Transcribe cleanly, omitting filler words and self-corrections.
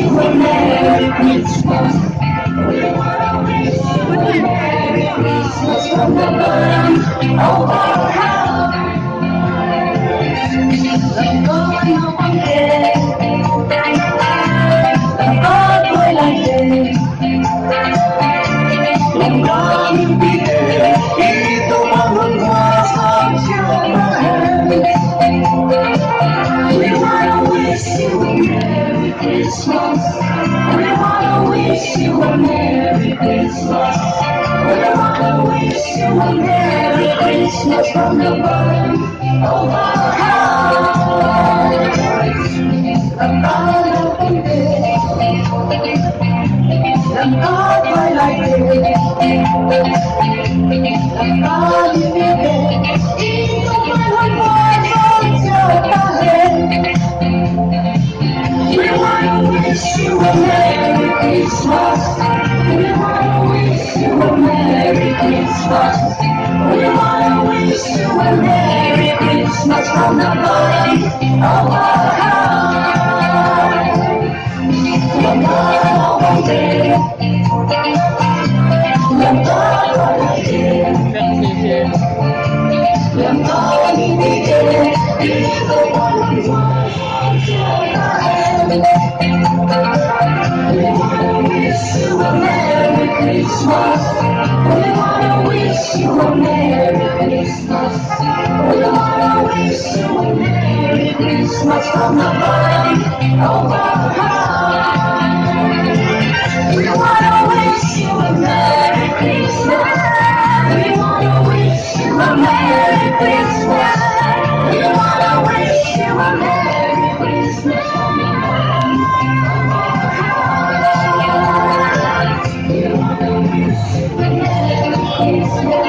you a Merry Christmas. We wanna wish you a Merry Christmas from the bottom of our heart. Làm con yêu con kề, làm con vui lại kề, làm con yêu đi kề, khi tôi mong hương hoa sáng chiều mai. We wanna wish you a Merry Christmas. We wanna wish you a Merry Christmas. We wanna wish you a Merry Christmas from the bottom of our hearts. Làm con yêu con kề, làm con quay lại kề, làm con yêu đi kề, khi tôi mong hương hoa sáng chiều mai. We wanna wish you a Merry Christmas. We wanna wish you a Merry Christmas. We wanna wish you a Merry Christmas from the bottom of our hearts. Làm con không kề, làm con gọi lại kề, làm con đi kề, đi tôi muốn hoa chiều mai. We wanna wish you a Merry Christmas. We wanna wish you a Merry Christmas. We wanna wish you a Merry Christmas from the bottom of our hearts. We wanna wish you a Merry Christmas. We wanna wish you a Merry Christmas. We wanna wish you a Merry Christmas from the bottom of our hearts. We wanna wish you a Merry Christmas.